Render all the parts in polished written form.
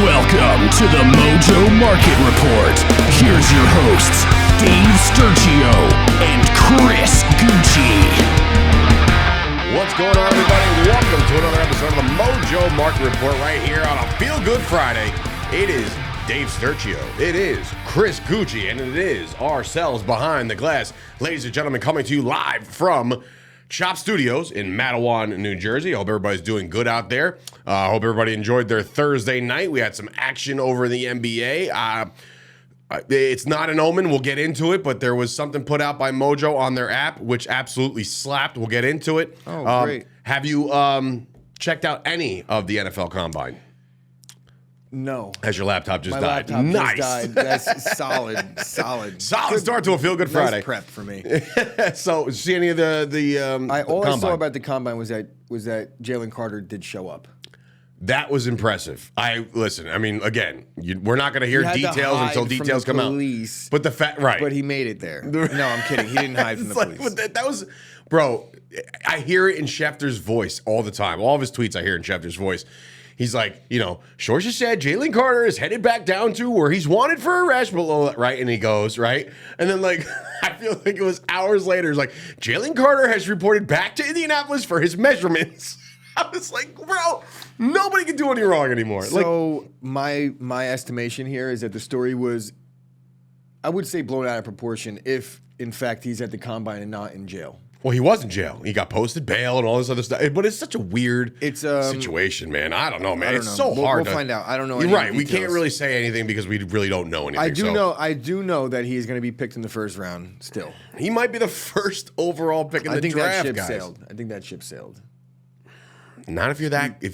Welcome to the Mojo Market Report. Here's your hosts, Dave Sturcio and Chris Gucci. What's going on, everybody? Welcome to another episode of the Mojo Market Report right here on a Feel Good Friday. It is Dave Sturcio, it is Chris Gucci, and it is ourselves behind the glass. Ladies and gentlemen, coming to you live from Chop Studios in Matawan, New Jersey. I hope everybody's doing good out there. I hope everybody enjoyed their Thursday night. We had some action over in the NBA. It's not an omen. We'll get into it, but there was something put out by Mojo on their app, which absolutely slapped. We'll get into it. Oh, great. Have you checked out any of the NFL Combine? No. Has your laptop just My died? laptop Nice. just died. That's solid. Solid Good. start to a Feel Good Friday. Nice prep for me. So, see any of the All I Combine? saw about the combine was that Jalen Carter did show up. That was impressive. Listen. I mean, again, we're not going to hear He had to details hide until from details the come police, out. But the fact, right? But he made it there. No, I'm kidding. He didn't hide from the police. That was, bro. I hear it in Schefter's voice all the time. All of his tweets, I hear in Schefter's voice. He's like, Sources said Jalen Carter is headed back down to where he's wanted for arrest, right? And he goes, right? And then, I feel like it was hours later. It's like, Jalen Carter has reported back to Indianapolis for his measurements. I was like, bro, nobody can do any wrong anymore. So my estimation here is that the story was, I would say, blown out of proportion if, in fact, he's at the combine and not in jail. Well, he was in jail. He got posted bail and all this other stuff. But it's such a weird situation, man. I don't know, man. It's so hard. We'll find out. I don't know. You're right. We can't really say anything because we really don't know anything. I do know that he is going to be picked in the first round still. He might be the first overall pick in the draft, I think that ship sailed. Not if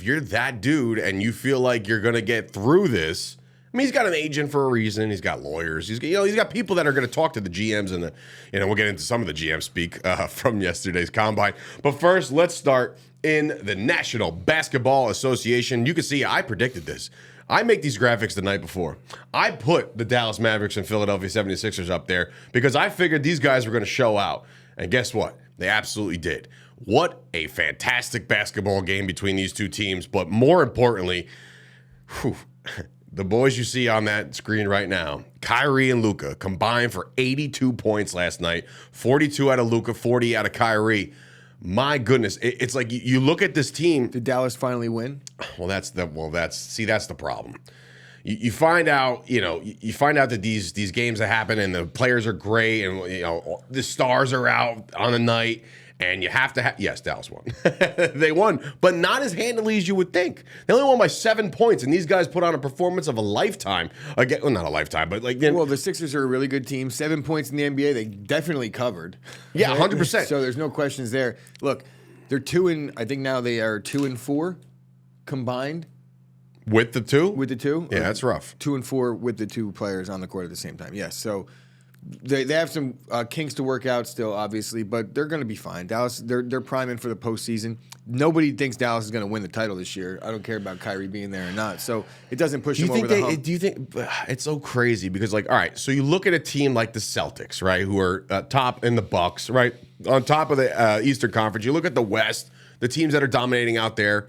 you're that dude and you feel like you're going to get through this. I mean, he's got an agent for a reason. He's got lawyers. He's got people that are going to talk to the GMs and we'll get into some of the GM speak from yesterday's combine. But first, let's start in the National Basketball Association. You can see I predicted this. I make these graphics the night before. I put the Dallas Mavericks and Philadelphia 76ers up there because I figured these guys were going to show out. And guess what? They absolutely did. What a fantastic basketball game between these two teams. But more importantly, the boys you see on that screen right now, Kyrie and Luka, combined for 82 points last night, 42 out of Luka, 40 out of Kyrie. My goodness, it's like you look at this team. Did Dallas finally win? That's the problem. You find out, you find out that these games that happen and the players are great and the stars are out on the night. And you have to have, yes, Dallas won. They won, but not as handily as you would think. They only won by 7 points, and these guys put on a performance of a lifetime. Again, well, not a lifetime, but well, the Sixers are a really good team. 7 points in the NBA, they definitely covered. Yeah, 100%. So there's no questions there. Look, they're I think now they are 2-4 combined. With the two? With the two? Yeah, that's rough. 2-4 with the two players on the court at the same time. Yes, so they have some kinks to work out still, obviously, but they're going to be fine. Dallas, they're priming for the postseason. Nobody thinks Dallas is going to win the title this year. I don't care about Kyrie being there or not. So it doesn't push them over the hump. Do you think it's so crazy because, all right, so you look at a team like the Celtics, right, who are top in the Bucks, right, on top of the Eastern Conference. You look at the West, the teams that are dominating out there.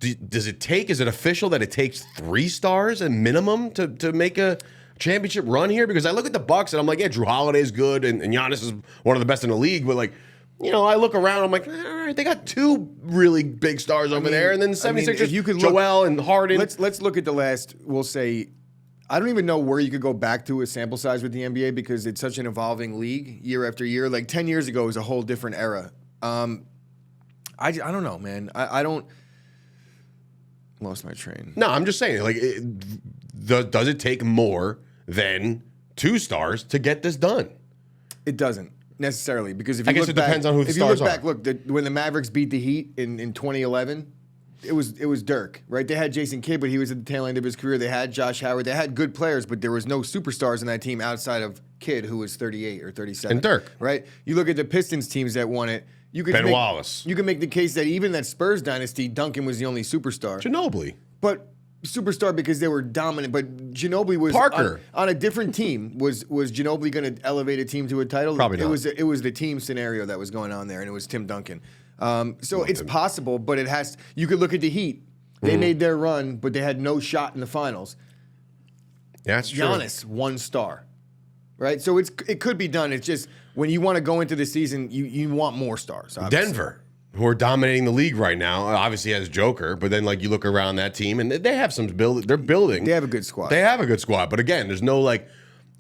Is it official that it takes 3 stars at minimum to make a championship run here? Because I look at the Bucks and I'm like, yeah, Drew Holiday's good and Giannis is one of the best in the league, but I look around, I'm like, all right, they got 2 really big stars over there, and then the 76ers, if you could Joel and Harden. Let's look at the last, we'll say, I don't even know where you could go back to a sample size with the NBA because it's such an evolving league year after year. Like 10 years ago was a whole different era. I don't know, man. I don't. Lost my train. No, I'm just saying, does it take more than 2 stars to get this done? It doesn't necessarily because if I you guess look it back, depends on who the if you stars look are. back, look, when the Mavericks beat the Heat in 2011, it was Dirk, right? They had Jason Kidd, but he was at the tail end of his career. They had Josh Howard. They had good players, but there was no superstars in that team outside of Kidd, who was 38 or 37. And Dirk. Right? You look at the Pistons teams that won it. Ben Wallace. You can make the case that even that Spurs dynasty, Duncan was the only superstar. Ginobili. But superstar because they were dominant. But Ginobili was Parker on a different team. Was Ginobili going to elevate a team to a title? Probably not. It was the team scenario that was going on there, and it was Tim Duncan. So it's possible, but it has. You could look at the Heat. They made their run, but they had no shot in the finals. That's true. Giannis, 1 star. Right? So it could be done. It's just when you want to go into the season, you want more stars. Obviously. Denver, who are dominating the league right now, obviously has Joker, but then like you look around that team and they have some build. They're building. They have a good squad. They have a good squad, but again, there's no like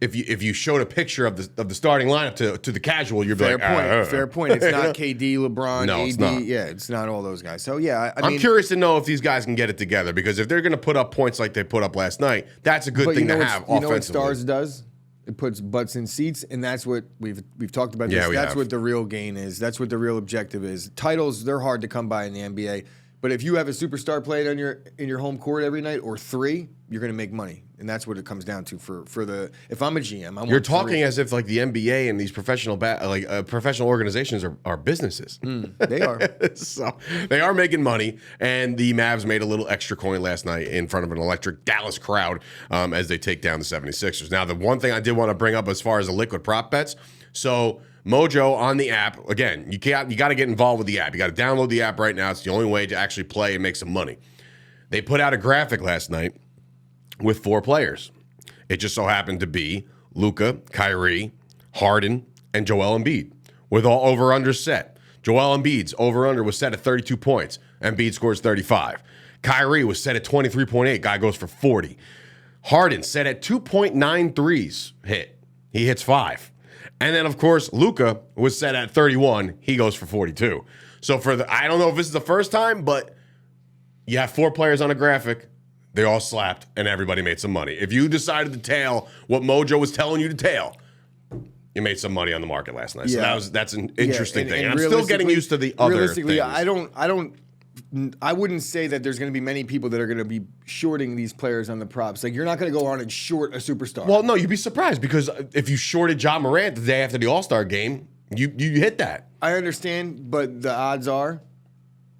if you showed a picture of the starting lineup to the casual, you're like Fair point. It's not KD, LeBron, No, AD. it's not. Yeah, it's not all those guys. So yeah, I mean, I'm curious to know if these guys can get it together because if they're going to put up points like they put up last night, that's a good thing to have offensively. You know what Stars does? It puts butts in seats, and that's what we've talked about. Yeah, this. That's have. what the real gain is. That's what the real objective is. Titles, they're hard to come by in the NBA. But if you have a superstar playing on in your home court every night, or 3, you're going to make money, and that's what it comes down to. For the if I'm a GM, You're talking as if like the NBA and these professional professional organizations are businesses. They are. So they are making money, and the Mavs made a little extra coin last night in front of an electric Dallas crowd as they take down the 76ers. Now, the one thing I did want to bring up as far as the liquid prop bets, so Mojo on the app, again, you got to get involved with the app. You got to download the app right now. It's the only way to actually play and make some money. They put out a graphic last night with 4 players. It just so happened to be Luka, Kyrie, Harden, and Joel Embiid with all over-unders set. Joel Embiid's over-under was set at 32 points. Embiid scores 35. Kyrie was set at 23.8. Guy goes for 40. Harden set at 2.93s hit. He hits 5. And then, of course, Luka was set at 31. He goes for 42. So I don't know if this is the first time, but you have 4 players on a graphic. They all slapped, and everybody made some money. If you decided to tail what Mojo was telling you to tail, you made some money on the market last night. Yeah. So that's an interesting thing. And I'm still getting used to the other realistically, things. I wouldn't say that there's going to be many people that are going to be shorting these players on the props. Like, you're not going to go on and short a superstar. Well, no, you'd be surprised because if you shorted Ja Morant the day after the All-Star game, you hit that. I understand, but the odds are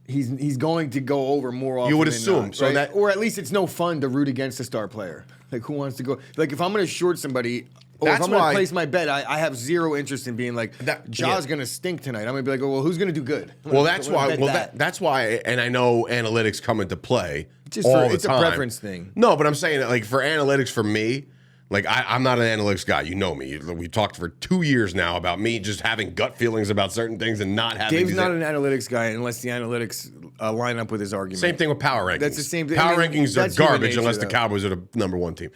he's going to go over more often. You would than assume. not, So right? Or at least it's no fun to root against a star player. Like, who wants to go? Like, if I'm going to short somebody, or if I'm going to place my bet, I have zero interest in being like, Ja's going to stink tonight. I'm going to be like, oh, well, who's going to do good? Well, that's why. That's why. And I know analytics come into play. It's a a preference thing. No, but I'm saying that, like, for analytics, for me, like, I'm not an analytics guy. You know me. We talked for 2 years now about me just having gut feelings about certain things and not having. Dave's not an analytics guy unless the analytics line up with his argument. Same thing with power rankings. That's the same thing. Power rankings are garbage unless the Cowboys are the #1 team.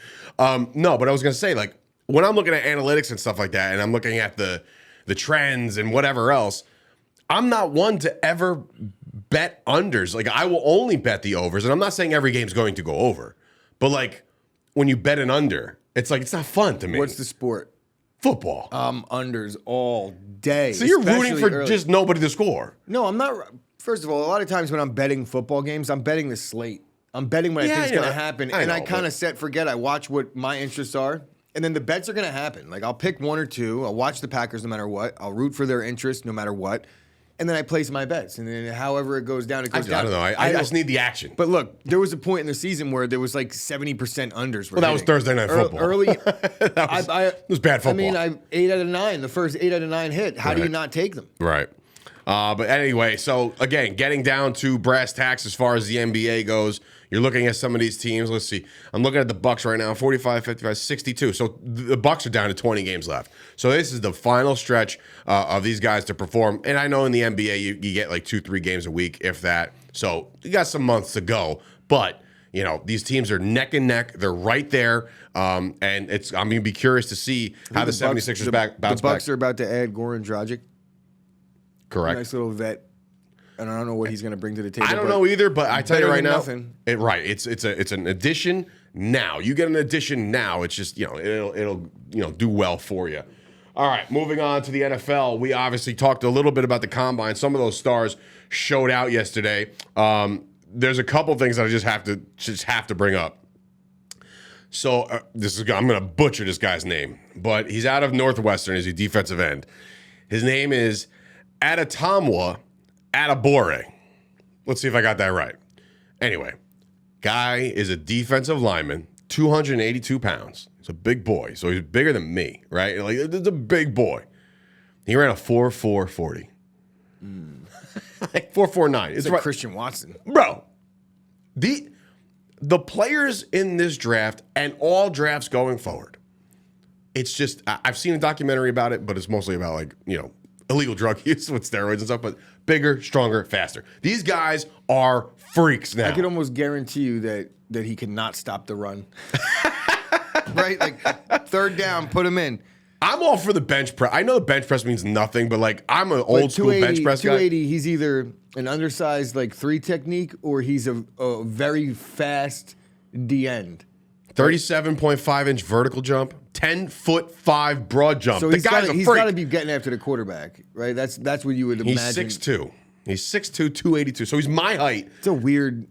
No, but I was going to say, like, when I'm looking at analytics and stuff like that, and I'm looking at the trends and whatever else, I'm not one to ever bet unders. Like, I will only bet the overs, and I'm not saying every game's going to go over, but like when you bet an under, it's like it's not fun to me. What's the sport? Football. Unders all day. So you're rooting for just nobody to score. No, I'm not. First of all, a lot of times when I'm betting football games, I'm betting the slate. I'm betting what I think is going to happen, and I kind of forget. I watch what my interests are. And then the bets are going to happen. Like, I'll pick 1 or 2. I'll watch the Packers no matter what. I'll root for their interest no matter what. And then I place my bets. And then however it goes down, it goes down. I don't know. I just need the action. But look, there was a point in the season where there was like 70% unders. Well, that was Thursday Night Football. Early. It was bad football. I mean, 8 out of 9. The first 8 out of 9 hit. How do you not take them? Right. But anyway, so again, getting down to brass tacks as far as the NBA goes, you're looking at some of these teams. Let's see. I'm looking at the Bucks right now, 45, 55, 62. So the Bucks are down to 20 games left. So this is the final stretch of these guys to perform. And I know in the NBA, you get like 2-3 games a week, if that. So you got some months to go. But, you know, these teams are neck and neck. They're right there. And I'm going to be curious to see how the 76ers bounce back. The Bucks are about to add Goran Dragic. Correct. Nice little vet. And I don't know what he's going to bring to the table. I don't know either, but I tell you right now, nothing. It's an addition now. You get an addition now. It's just, you know, it'll do well for you. All right, moving on to the NFL. We obviously talked a little bit about the combine. Some of those stars showed out yesterday. There's a couple things that I just have to bring up. So I'm going to butcher this guy's name, but he's out of Northwestern. He's a defensive end. His name is Adatomwa Adabore. Let's see if I got that right. Anyway, guy is a defensive lineman, 282 pounds. He's a big boy, so he's bigger than me, right? Like, it's a big boy. He ran a 4.440. Like 4.49. It's like Christian Watson. Bro, The players in this draft and all drafts going forward, it's just, I've seen a documentary about it, but it's mostly about like, illegal drug use with steroids and stuff, but bigger, stronger, faster. These guys are freaks now. I could almost guarantee you that he cannot stop the run. Right? Like, third down, put him in. I'm all for the bench press. I know the bench press means nothing, but like I'm an old school bench press guy. 280, he's either an undersized like 3 technique or he's a very fast D end. 37.5-inch vertical jump, 10'5" broad jump. So the guy's a freak. He's got to be getting after the quarterback, right? That's what you would imagine. He's 6'2". He's 6'2", 282. So he's my height. It's a weird.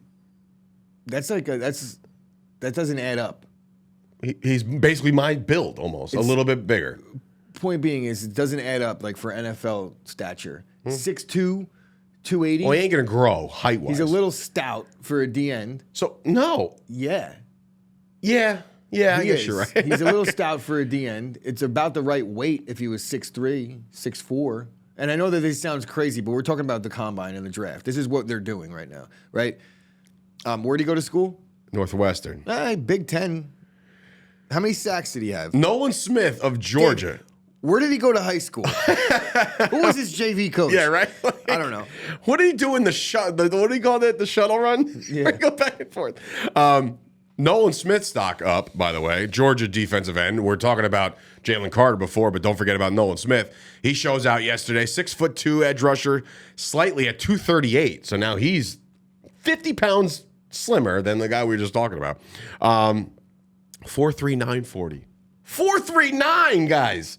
That doesn't add up. He's basically my build almost, a little bit bigger. Point being is it doesn't add up like for NFL stature. 6'2", 280. Well, he ain't gonna grow height wise. He's a little stout for a D end. So no. Yeah. Yeah, I guess you're right. He's a little stout for a D end. It's about the right weight if he was 6'3", 6'4". And I know that this sounds crazy, but we're talking about the combine and the draft. This is what they're doing right now, right? Where'd he go to school? Northwestern. Big Ten. How many sacks did he have? Nolan Smith of Georgia. Where did he go to high school? Who was his JV coach? Yeah, right? I don't know. What did he do in what do you call that? The shuttle run? Yeah. Go back and forth. Nolan Smith stock up, by the way. Georgia defensive end. We're talking about Jalen Carter before, but don't forget about Nolan Smith. He shows out yesterday. 6'2" edge rusher, slightly at 238. So now he's 50 pounds slimmer than the guy we were just talking about. 4'3", 40. 4'3", guys.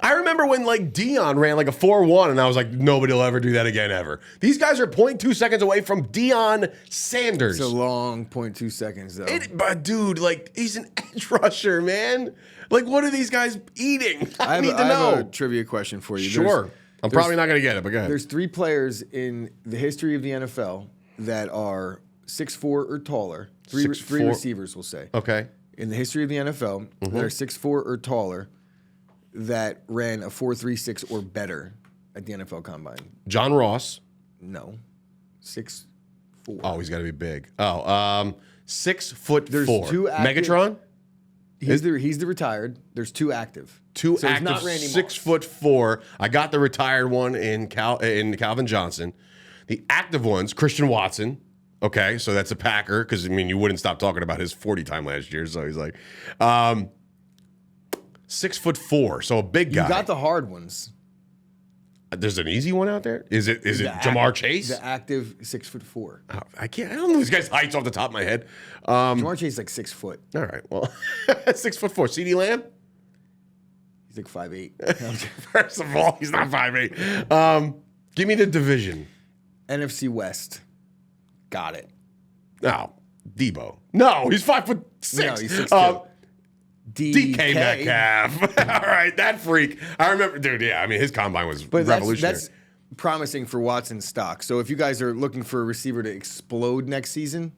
I remember when like Dion ran like a 4'1", and I was like, nobody will ever do that again ever. These guys are 0.2 seconds away from Deion Sanders. It's a long 0.2 seconds though. But dude, like he's an edge rusher, man. Like what are these guys eating? I need to know. I have a trivia question for you. Sure. I'm probably not going to get it, but go ahead. There's 3 players in the history of the NFL that are 6'4" or taller. Three 6'4". receivers, we'll say. Okay. In the history of the NFL that are 6'4" or taller that ran a 4.36 or better at the NFL Combine. John Ross. No. 6'4". Oh, he's got to be big. 6'4". There's 2 active. Megatron? He's the retired. There's 2 active. So active. Not Randy 6'4". I got the retired one in Calvin Johnson. The active ones, Christian Watson. Okay, so that's a Packer because you wouldn't stop talking about his 40 time last year. So he's like 6'4", so a big guy. You got the hard ones. There's an easy one out there. Is it Jamar Chase? The active 6'4". Oh, I don't know these guys' heights off the top of my head. Jamar Chase is like 6 foot. All right, well, 6'4". CeeDee Lamb. He's like 5'8". First of all, he's not 5'8". Give me the division. NFC West. Got it. No, Debo. No, he's 5'6". No, he's 6'2". DK Metcalf. All right, that freak. I remember, dude, yeah, his combine was revolutionary. That's promising for Watson's stock. So if you guys are looking for a receiver to explode next season.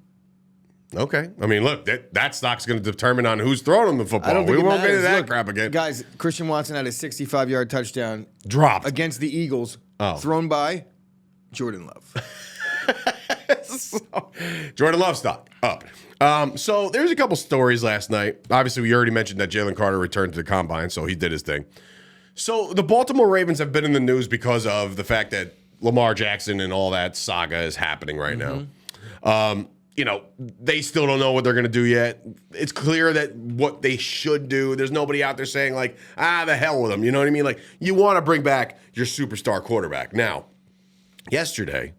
Okay. Look, that stock's going to determine on who's throwing him the football. We won't get into that crap again. Guys, Christian Watson had a 65-yard touchdown. Dropped. Against the Eagles. Oh. Thrown by Jordan Love. Jordan Love stock up. So there's a couple stories last night. Obviously, we already mentioned that Jalen Carter returned to the combine, so he did his thing. So the Baltimore Ravens have been in the news because of the fact that Lamar Jackson and all that saga is happening right now. They still don't know what they're going to do yet. It's clear that what they should do, there's nobody out there saying like, the hell with them. You know what I mean? Like, you want to bring back your superstar quarterback. Now, yesterday,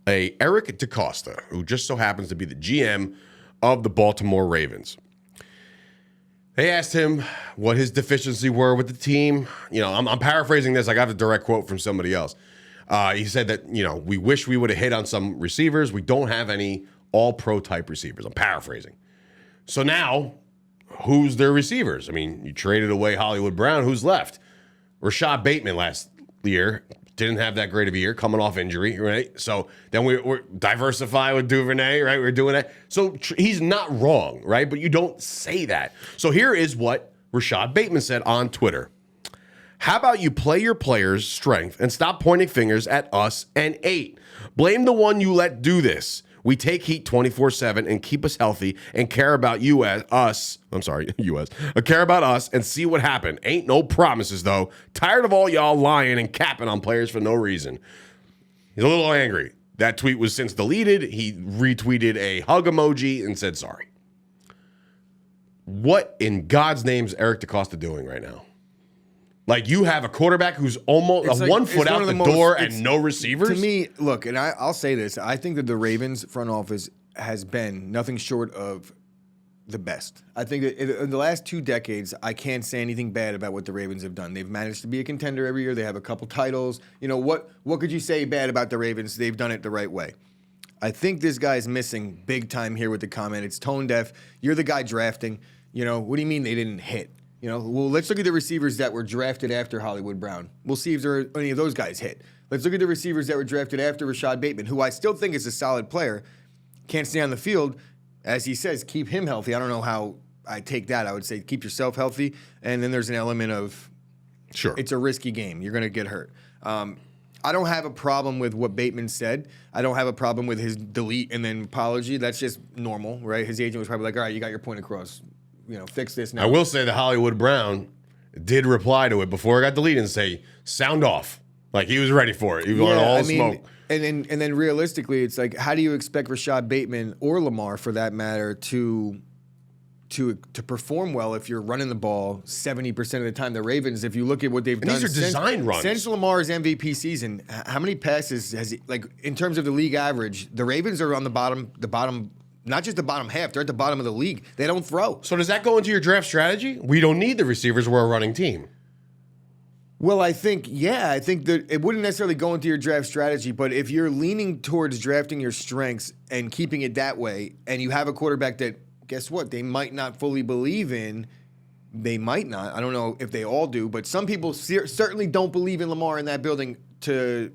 Eric DeCosta, who just so happens to be the GM of the Baltimore Ravens, they asked him what his deficiency were with the team. I'm paraphrasing this. I got the direct quote from somebody else. He said that, we wish we would have hit on some receivers. We don't have any all-pro type receivers. I'm paraphrasing. So now, who's their receivers? You traded away Hollywood Brown. Who's left? Rashad Bateman last year didn't have that great of a year, coming off injury, right? So then we're diversify with Duvernay, right? We're doing that. So he's not wrong, right? But you don't say that. So here is what Rashad Bateman said on Twitter. How about you play your players' strength and stop pointing fingers at us and 8? Blame the one you let do this. We take heat 24/7 and keep us healthy and care about us. I'm sorry, US. Care about us and see what happened. Ain't no promises, though. Tired of all y'all lying and capping on players for no reason. He's a little angry. That tweet was since deleted. He retweeted a hug emoji and said sorry. What in God's name is Eric DeCosta doing right now? Like, you have a quarterback who's almost like, 1 foot out the door and no receivers? To me, look, and I'll say this. I think that the Ravens front office has been nothing short of the best. I think that in the last 2 decades, I can't say anything bad about what the Ravens have done. They've managed to be a contender every year. They have a couple titles. You know, what could you say bad about the Ravens? They've done it the right way. I think this guy's missing big time here with the comment. It's tone deaf. You're the guy drafting. You know, what do you mean they didn't hit? You know, well, let's look at the receivers that were drafted after Hollywood Brown. We'll see if there are any of those guys hit. Let's look at the receivers that were drafted after Rashad Bateman, who I still think is a solid player. Can't stay on the field. As he says, keep him healthy. I don't know how I take that. I would say keep yourself healthy. And then there's an element of, Sure, it's a risky game. You're going to get hurt. I don't have a problem with what Bateman said. I don't have a problem with his delete and then apology. That's just normal, right? His agent was probably like, all right, you got your point across. You know, fix this now. I will say that Hollywood Brown did reply to it before it got deleted and say, sound off. Like, he was ready for it. He was on all smoke. And then realistically, it's like, how do you expect Rashad Bateman or Lamar, for that matter, to perform well if you're running the ball 70% of the time? The Ravens, if you look at what they've done, these are design runs. Since Lamar's MVP season, how many passes has he, like, in terms of the league average? The Ravens are on the bottom. Not just the bottom half, they're at the bottom of the league. They don't throw. So does that go into your draft strategy? We don't need the receivers. We're a running team. Well, I think that it wouldn't necessarily go into your draft strategy, but if you're leaning towards drafting your strengths and keeping it that way, and you have a quarterback that, guess what, they might not fully believe in, they might not. I don't know if they all do, but some people certainly don't believe in Lamar in that building to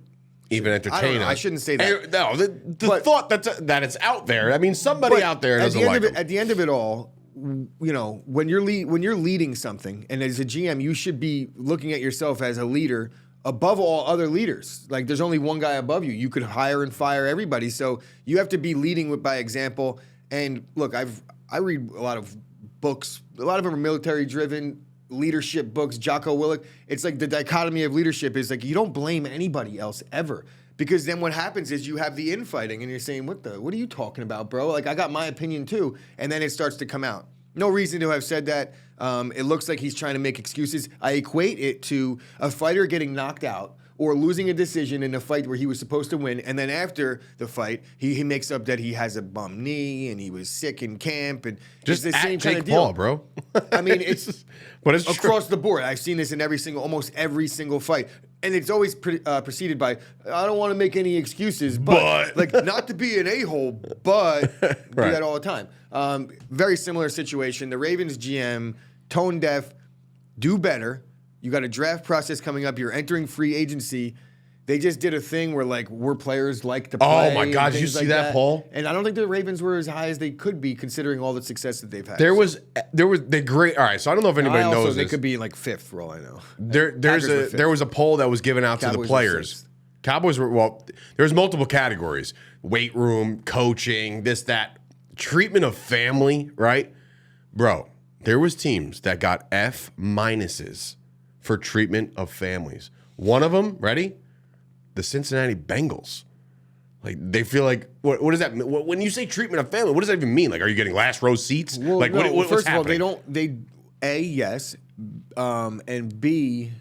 even entertain I don't know, us. I shouldn't say that. No, the thought that it's out there. I mean, somebody out there doesn't like him. At the end of it all, you know, when you're leading something, and as a GM, you should be looking at yourself as a leader above all other leaders. Like, there's only one guy above you. You could hire and fire everybody, so you have to be leading by example. And look, I read a lot of books. A lot of them are military-driven leadership books. Jocko Willink. It's like the dichotomy of leadership is like you don't blame anybody else ever. Because then what happens is you have the infighting and you're saying, what are you talking about, bro? Like, I got my opinion too. And then it starts to come out. No reason to have said that. It looks like he's trying to make excuses. I equate it to a fighter getting knocked out or losing a decision in a fight where he was supposed to win. And then after the fight, he makes up that he has a bum knee and he was sick in camp. And just it's the same kind of Jake deal. Paul, bro. I mean, it's but it's across true. the board. I've seen this in almost every single fight. And it's always preceded by, I don't want to make any excuses, but like, not to be an a-hole, but do that all the time. Very similar situation. The Ravens GM, tone deaf, do better. You got a draft process coming up. You're entering free agency. They just did a thing where, like, where players like to play. Oh, my God. Did you see that, Paul? And I don't think the Ravens were as high as they could be, considering all the success that they've had. There was the great. All right, so I don't know if anybody knows They this. could be like fifth for all I know. There was a poll that was given out to the players. Cowboys were there was multiple categories: weight room, coaching, this, that, treatment of family. Right, bro. There was teams that got F minuses for treatment of families. One of them, ready? The Cincinnati Bengals. Like, they feel like, what does that mean? When you say treatment of family, what does that even mean? Like, are you getting last row seats? Well, like, no, what's first happening? of all, yes, and B,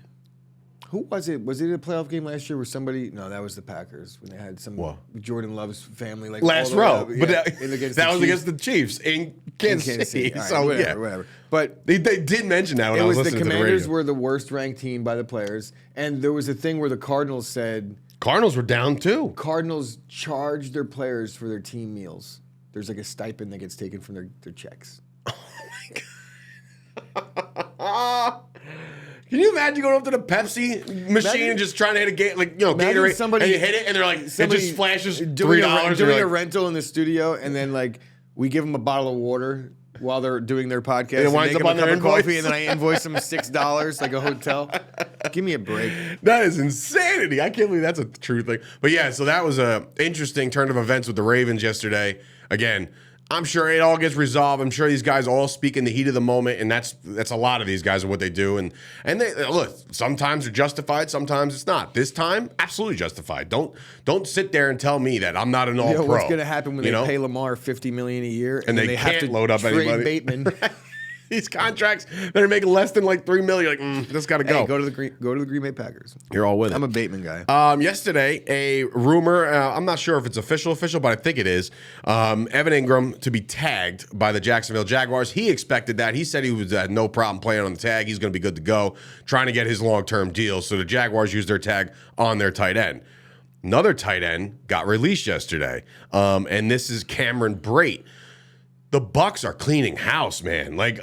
who was it? Was it a playoff game last year where somebody? No, that was the Packers when they had some Jordan Love's family like last row, but that was Chiefs. Against the Chiefs in Kansas City. Right, So whatever. But they did mention that when it I was was listening the to the Commanders radio. were the worst ranked team by the players, and there was a thing where the Cardinals said Cardinals were down too. Cardinals charge their players for their team meals. There's like a stipend that gets taken from their checks. Oh my God. Can you imagine going up to the Pepsi machine and just trying to hit a game, like, Gatorade, somebody, and you hit it, and they're like, it just flashes doing $3. Doing a rental in the studio, and then, like, we give them a bottle of water while they're doing their podcast. And it winds up on their invoice. Coffee, and then I invoice them $6 like a hotel. Give me a break. That is insanity. I can't believe that's a true thing. But yeah, so that was a interesting turn of events with the Ravens yesterday. Again, I'm sure it all gets resolved. I'm sure these guys all speak in the heat of the moment, and that's a lot of these guys and what they do. And they look, sometimes they're justified, sometimes it's not. This time, absolutely justified. Don't sit there and tell me that I'm not an all-pro. What's going to happen when they pay Lamar $50 million a year and they have can't to load up trade anybody? Bateman. These contracts that are making less than like $3 million, like this got to go. Hey, go to the Green Bay Packers. You're all with it. I'm a Bateman guy. Yesterday, a rumor, I'm not sure if it's official, but I think it is. Evan Engram to be tagged by the Jacksonville Jaguars. He expected that. He said he had no problem playing on the tag. He's going to be good to go, trying to get his long-term deal. So the Jaguars used their tag on their tight end. Another tight end got released yesterday, and this is Cameron Brate. The Bucs are cleaning house, man. Like,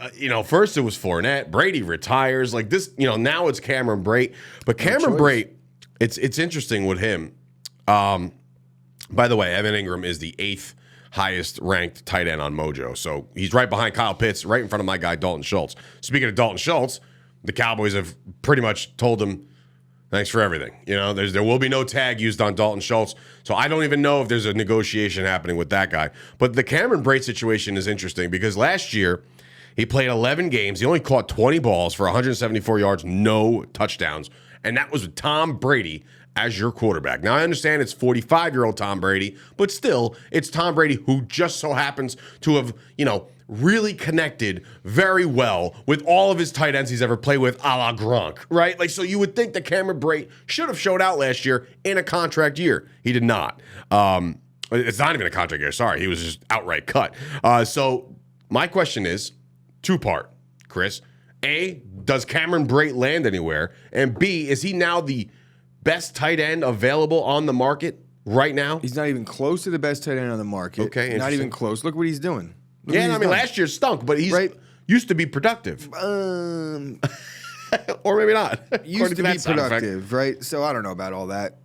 first it was Fournette. Brady retires. Like this, now it's Cameron Brate. But Cameron Brate, it's interesting with him. By the way, Evan Engram is the 8th highest ranked tight end on Mojo. So he's right behind Kyle Pitts, right in front of my guy, Dalton Schultz. Speaking of Dalton Schultz, the Cowboys have pretty much told him, thanks for everything. There will be no tag used on Dalton Schultz. So I don't even know if there's a negotiation happening with that guy. But the Cameron Brate situation is interesting because last year he played 11 games. He only caught 20 balls for 174 yards, no touchdowns. And that was with Tom Brady as your quarterback. Now, I understand it's 45-year-old Tom Brady, but still, it's Tom Brady who just so happens to have, really connected very well with all of his tight ends he's ever played with, a la Gronk, right? Like, so you would think that Cameron Brate should have showed out last year in a contract year. He did not. It's not even a contract year. Sorry, he was just outright cut. So my question is two-part, Chris. A, does Cameron Brate land anywhere? And B, is he now the best tight end available on the market right now? He's not even close to the best tight end on the market. Okay, not even close. Look what he's doing. Last year stunk, but he's used to be productive. Or maybe not. Used to be productive, right? So I don't know about all that.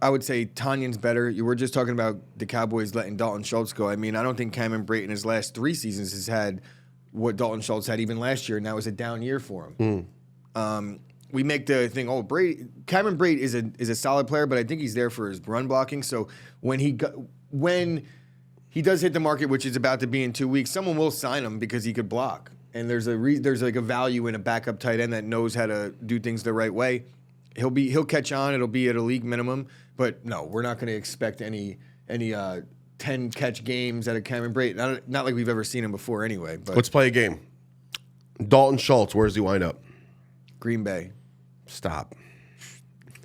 I would say Tanyan's better. You were just talking about the Cowboys letting Dalton Schultz go. I mean, I don't think Cameron Brate in his last 3 seasons has had what Dalton Schultz had even last year, and that was a down year for him. We make the thing, Cameron Brate is a solid player, but I think he's there for his run blocking. So when he does hit the market, which is about to be in 2 weeks, someone will sign him because he could block. And there's like a value in a backup tight end that knows how to do things the right way. He'll catch on. It'll be at a league minimum. But no, we're not going to expect any 10 catch games out of Cameron Brate. Not like we've ever seen him before anyway. But let's play a game. Dalton Schultz, where does he wind up? Green Bay. Stop.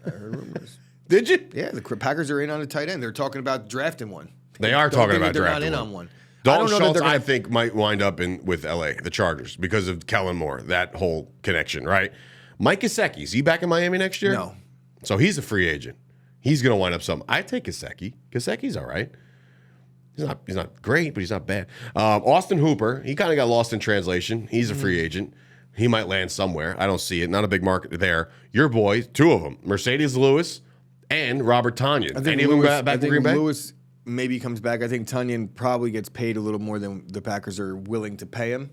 I heard rumors. Did you? Yeah, the Packers are in on a tight end. They're talking about drafting one. They are talking about they're drafting not in on one. Dalton Schultz, I think, might wind up with LA, the Chargers, because of Kellen Moore, that whole connection, right? Mike Gesicki, is he back in Miami next year? No. So he's a free agent. He's going to wind up something. I take Gesicki. Gesicki's all right. He's not great, but he's not bad. Austin Hooper, he kind of got lost in translation. He's a free agent. He might land somewhere. I don't see it. Not a big market there. Your boy, 2 of them, Mercedes Lewis and Robert Tonyan. Any of them back to Green Bay? Lewis maybe comes back. I think Tonyan probably gets paid a little more than the Packers are willing to pay him.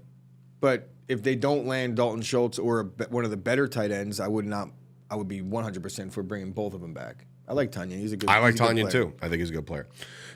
But if they don't land Dalton Schultz or one of the better tight ends, I would be 100% for bringing both of them back. I like Tonyan. I like Tonyan too. I think he's a good player.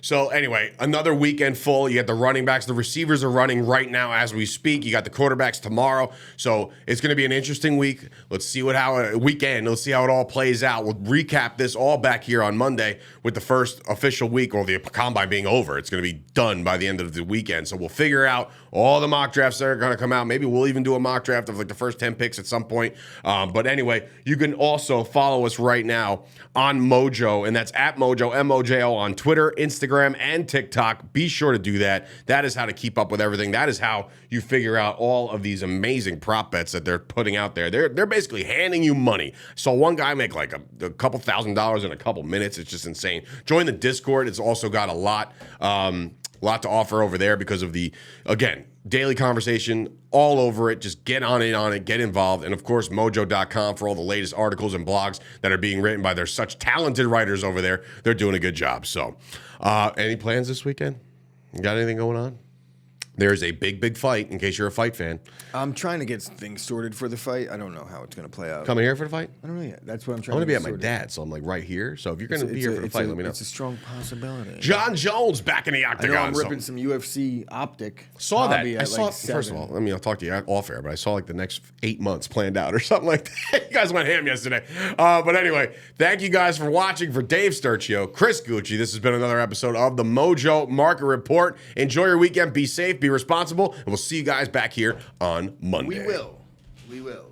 So anyway, another weekend full. You got the running backs. The receivers are running right now as we speak. You got the quarterbacks tomorrow. So it's going to be an interesting week. Let's see Let's see how it all plays out. We'll recap this all back here on Monday with the first official week, or the combine being over. It's going to be done by the end of the weekend. So we'll figure out all the mock drafts that are going to come out. Maybe we'll even do a mock draft of like the first 10 picks at some point. But anyway, you can also follow us right now on Mojo, and that's at Mojo, MOJO, on Twitter, Instagram, and TikTok. Be sure to do that. That is how to keep up with everything. That is how you figure out all of these amazing prop bets that they're putting out there. They're basically handing you money. So one guy make like a couple $1,000s in a couple minutes. It's just insane. Join the Discord. It's also got a lot to offer over there because of the, again, daily conversation all over it. Just get on it, get involved. And of course, mojo.com for all the latest articles and blogs that are being written by their such talented writers over there. They're doing a good job. So any plans this weekend? You got anything going on? There's a big fight, in case you're a fight fan. I'm trying to get things sorted for the fight. I don't know how it's going to play out. Coming here for the fight? I don't know yet. That's what I'm trying I'm to going to be get at my sorted. dad's, so I'm like right here. So if you're going to be here for the fight, let me know. It's a strong possibility. John Jones back in the I octagon. know I'm ripping some UFC optic. Saw that. hobby I at saw. like First of 7. all, I mean, I'll talk to you off air, but I saw like the next 8 months planned out or something like that. You guys went ham yesterday. But anyway, thank you guys for watching. For Dave Sturchio, Chris Gucci, this has been another episode of the Mojo Market Report. Enjoy your weekend. Be safe. Be responsible. And we'll see you guys back here on Monday. We will.